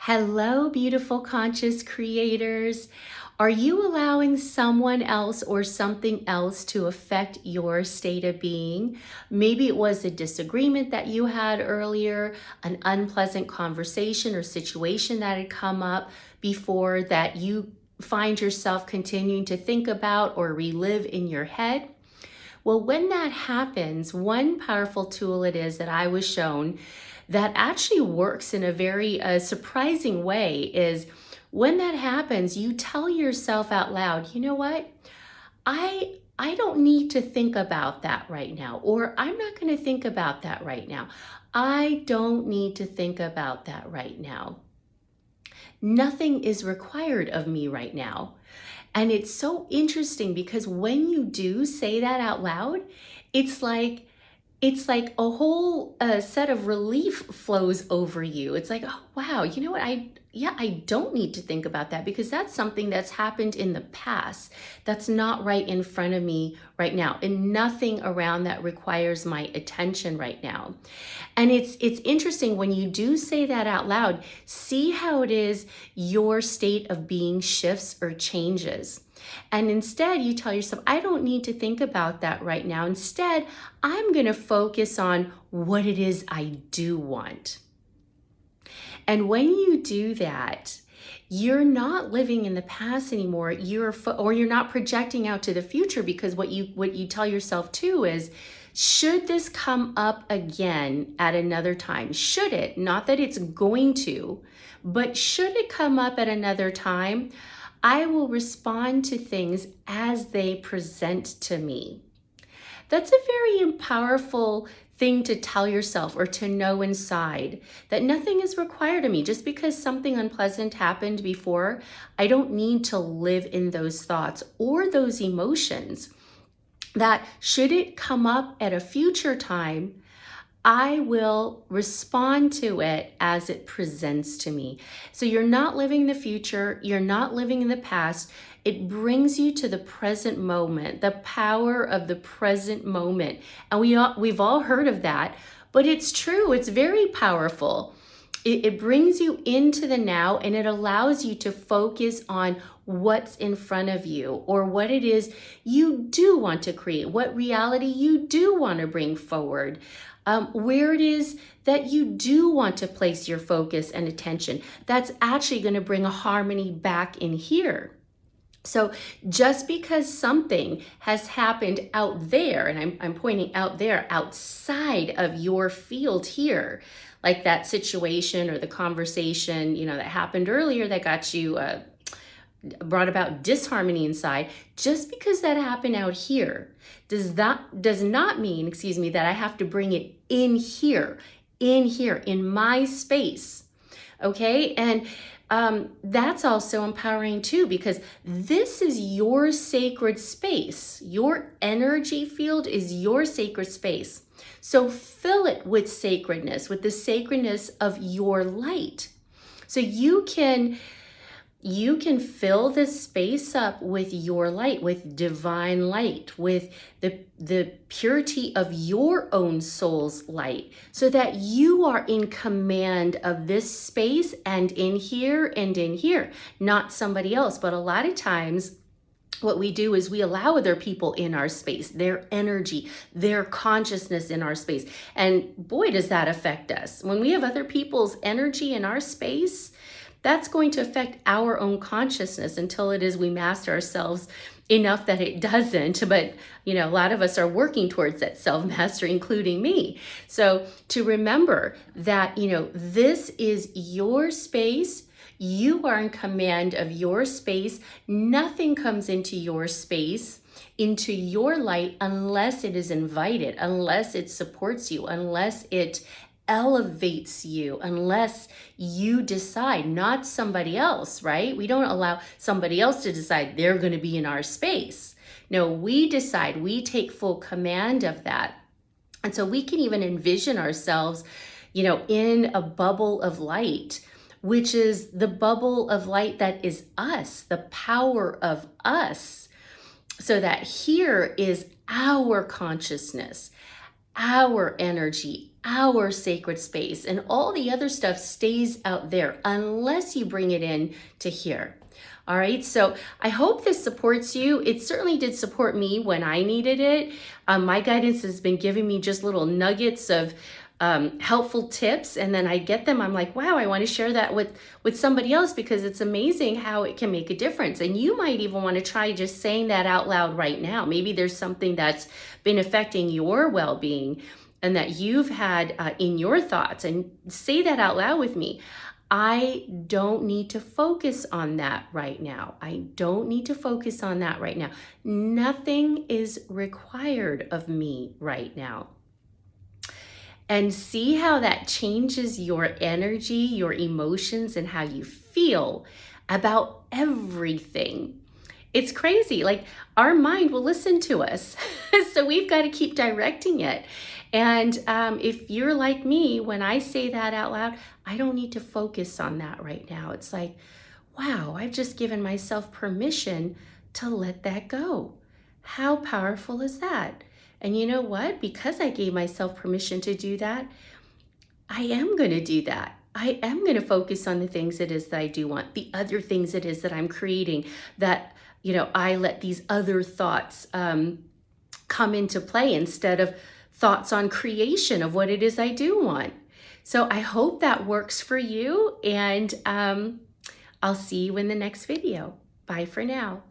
Hello, beautiful conscious creators. Are you allowing someone else or something else to affect your state of being? Maybe it was a disagreement that you had earlier, an unpleasant conversation or situation that had come up before that you find yourself continuing to think about or relive in your head. Well, when that happens, one powerful tool it is that I was shown that actually works in a very surprising way is when that happens, you tell yourself out loud, you know what? I don't need to think about that right now, or I'm not going to think about that right now. I don't need to think about that right now. Nothing is required of me right now. And it's so interesting because when you do say that out loud, it's like a whole set of relief flows over you. It's like, oh wow, you know what? I don't need to think about that because that's something that's happened in the past. That's not right in front of me right now, and nothing around that requires my attention right now. And it's interesting when you do say that out loud. See how it is your state of being shifts or changes. And instead, you tell yourself, I don't need to think about that right now. Instead, I'm going to focus on what it is I do want. And when you do that, you're not living in the past anymore. You're not projecting out to the future, because what you tell yourself too is, should this come up again at another time? Should it? Not that it's going to, but should it come up at another time, I will respond to things as they present to me. That's a very powerful thing to tell yourself, or to know inside, that nothing is required of me. Just because something unpleasant happened before, I don't need to live in those thoughts or those emotions. That should it come up at a future time, I will respond to it as it presents to me. So you're not living in the future, you're not living in the past. It brings you to the present moment, the power of the present moment. And we've all heard of that, but it's true, it's very powerful. It brings you into the now, and it allows you to focus on what's in front of you, or what it is you do want to create, what reality you do want to bring forward. Where it is that you do want to place your focus and attention. That's actually going to bring a harmony back in here. So just because something has happened out there, and I'm pointing out there, outside of your field here, like that situation or the conversation, that happened earlier that got you brought about disharmony inside, just because that happened out here does not mean, that I have to bring it in here, in my space. Okay? And that's also empowering too, because this is your sacred space. Your energy field is your sacred space. So fill it with sacredness, with the sacredness of your light. So you can fill this space up with your light, with divine light, with the purity of your own soul's light, so that you are in command of this space and in here, not somebody else. But a lot of times what we do is we allow other people in our space, their energy, their consciousness in our space. And boy, does that affect us. When we have other people's energy in our space, that's going to affect our own consciousness until it is we master ourselves enough that it doesn't. But, a lot of us are working towards that self-mastery, including me. So to remember that, this is your space. You are in command of your space. Nothing comes into your space, into your light, unless it is invited, unless it supports you, unless it elevates you, unless you decide, not somebody else, right? We don't allow somebody else to decide they're going to be in our space. No, we decide, we take full command of that. And so we can even envision ourselves, in a bubble of light, which is the bubble of light that is us, the power of us. So that here is our consciousness, our energy, our sacred space, and all the other stuff stays out there unless you bring it in to here. All right, so I hope this supports you. It certainly did support me when I needed it. My guidance has been giving me just little nuggets of helpful tips, and then I get them. I'm like, wow, I want to share that with somebody else, because it's amazing how it can make a difference. And you might even want to try just saying that out loud right now. Maybe there's something that's been affecting your well-being and that you've had in your thoughts, and say that out loud with me. I don't need to focus on that right now. I don't need to focus on that right now. Nothing is required of me right now. And see how that changes your energy, your emotions, and how you feel about everything. It's crazy. Like, our mind will listen to us. So we've got to keep directing it. And if you're like me, when I say that out loud, I don't need to focus on that right now. It's like, wow, I've just given myself permission to let that go. How powerful is that? And you know what? Because I gave myself permission to do that, I am going to do that. I am going to focus on the things it is that I do want, the other things it is that I'm creating, that, I let these other thoughts come into play instead of thoughts on creation of what it is I do want. So I hope that works for you, and I'll see you in the next video. Bye for now.